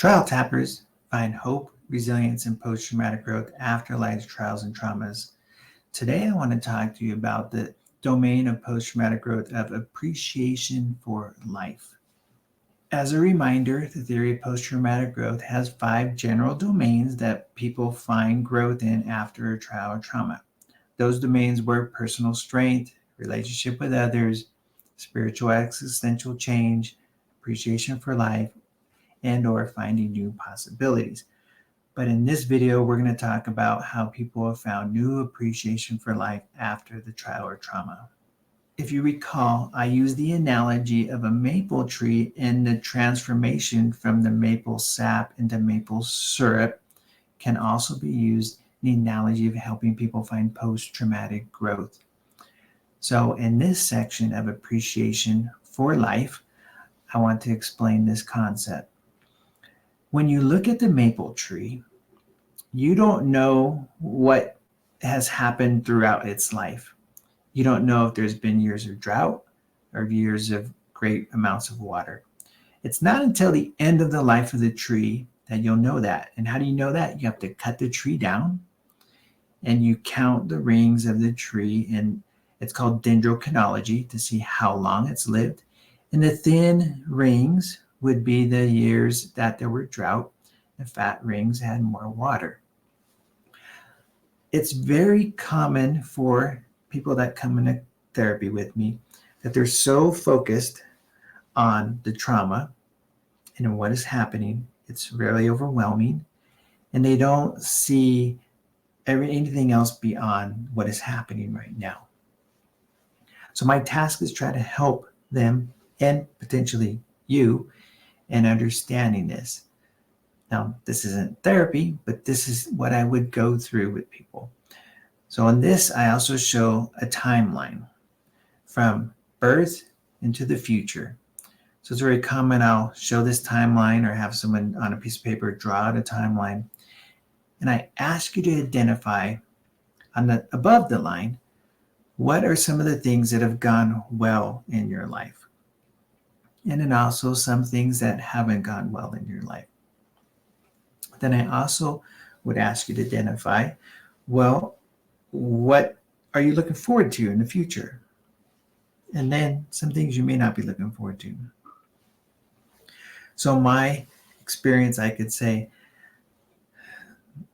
Trial tappers find hope, resilience, and post-traumatic growth after life's trials and traumas. Today, I want to talk to you about the domain of post-traumatic growth of appreciation for life. As a reminder, the theory of post-traumatic growth has 5 general domains that people find growth in after a trial or trauma. Those domains were personal strength, relationship with others, spiritual existential change, appreciation for life, and or finding new possibilities. But in this video, we're going to talk about how people have found new appreciation for life after the trial or trauma. If you recall, I used the analogy of a maple tree and the transformation from the maple sap into maple syrup can also be used in the analogy of helping people find post-traumatic growth. So in this section of appreciation for life, I want to explain this concept. When you look at the maple tree, you don't know what has happened throughout its life. You don't know if there's been years of drought or years of great amounts of water. It's not until the end of the life of the tree that you'll know that. And how do you know that? You have to cut the tree down and you count the rings of the tree, and it's called dendrochronology, to see how long it's lived. And the thin rings would be the years that there were drought. The fat rings had more water. It's very common for people that come into therapy with me that they're so focused on the trauma and what is happening. It's really overwhelming, and they don't see anything else beyond what is happening right now. So my task is try to help them and potentially you in understanding this. Now, this isn't therapy, but this is what I would go through with people. So in this, I also show a timeline from birth into the future. So it's very common. I'll show this timeline or have someone on a piece of paper draw out a timeline. And I ask you to identify above the line, what are some of the things that have gone well in your life? And then also some things that haven't gone well in your life. Then I also would ask you to identify, well, what are you looking forward to in the future? And then some things you may not be looking forward to. So my experience, I could say,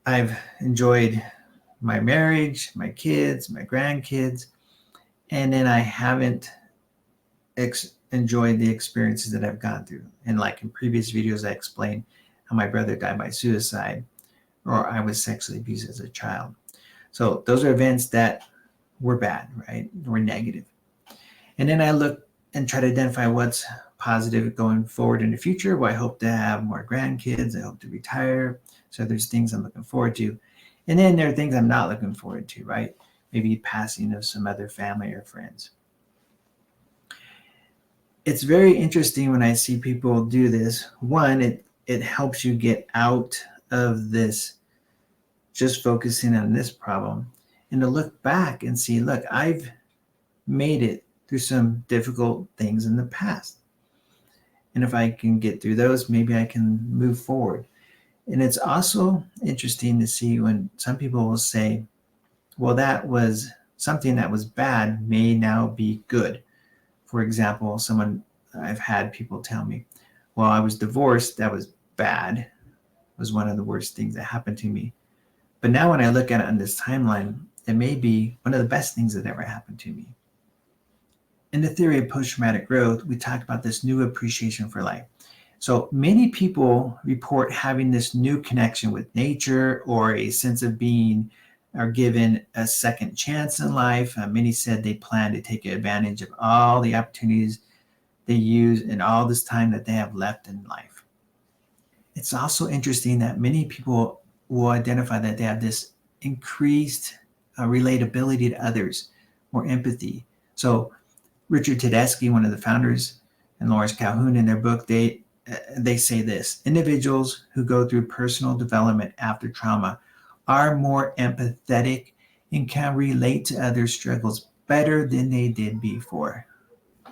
I've enjoyed my marriage, my kids, my grandkids, and then I haven't enjoyed the experiences that I've gone through. And like in previous videos, I explained how my brother died by suicide, or I was sexually abused as a child. So those are events that were bad, right? Were negative. And then I look and try to identify what's positive going forward in the future. Well, I hope to have more grandkids. I hope to retire. So there's things I'm looking forward to. And then there are things I'm not looking forward to, right? Maybe passing of some other family or friends. It's very interesting when I see people do this. One, it helps you get out of this just focusing on this problem and to look back and see, look, I've made it through some difficult things in the past. And if I can get through those, maybe I can move forward. And it's also interesting to see when some people will say, well, that was something that was bad may now be good. For example, I've had people tell me, well, I was divorced, that was bad. It was one of the worst things that happened to me. But now when I look at it on this timeline, it may be one of the best things that ever happened to me. In the theory of post-traumatic growth, we talked about this new appreciation for life. So many people report having this new connection with nature or a sense of being are given a second chance in life. Many said they plan to take advantage of all the opportunities they use in all this time that they have left in life. It's also interesting that many people will identify that they have this increased relatability to others, more empathy. So Richard Tedeschi, one of the founders, and Lawrence Calhoun in their book, they say this: individuals who go through personal development after trauma are more empathetic and can relate to others' struggles better than they did before.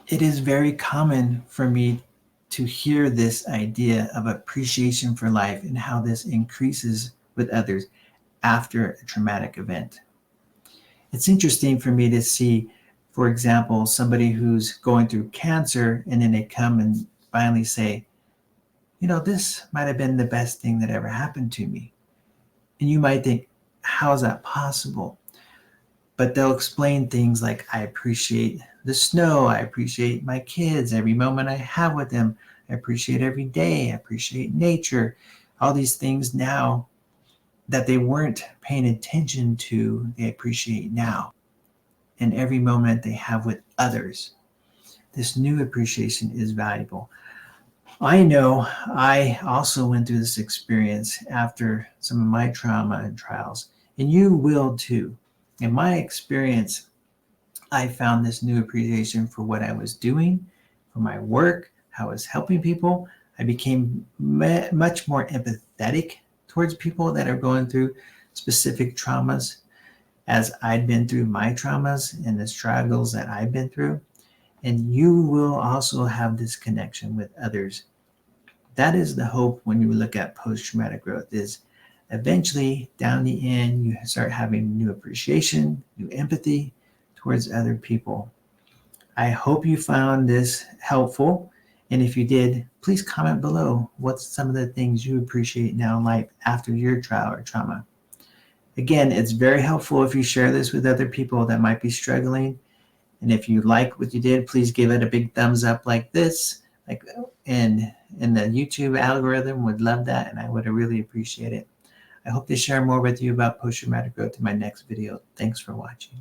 It is very common for me to hear this idea of appreciation for life and how this increases with others after a traumatic event. It's interesting for me to see, for example, somebody who's going through cancer and then they come and finally say, this might have been the best thing that ever happened to me. And you might think, how is that possible? But they'll explain things like, I appreciate the snow. I appreciate my kids, every moment I have with them. I appreciate every day. I appreciate nature. All these things now that they weren't paying attention to, they appreciate now. And every moment they have with others. This new appreciation is valuable. I know I also went through this experience after some of my trauma and trials, and you will too. In my experience, I found this new appreciation for what I was doing, for my work, how I was helping people. I became much more empathetic towards people that are going through specific traumas, as I'd been through my traumas and the struggles that I've been through. And you will also have this connection with others. That is the hope when you look at post-traumatic growth, is eventually down the end, you start having new appreciation, new empathy towards other people. I hope you found this helpful. And if you did, please comment below what's some of the things you appreciate now in life after your trial or trauma. Again, it's very helpful if you share this with other people that might be struggling. And if you like what you did, please give it a big thumbs up like this. And the YouTube algorithm would love that, and I would really appreciate it. I hope to share more with you about post-traumatic growth in my next video. Thanks for watching.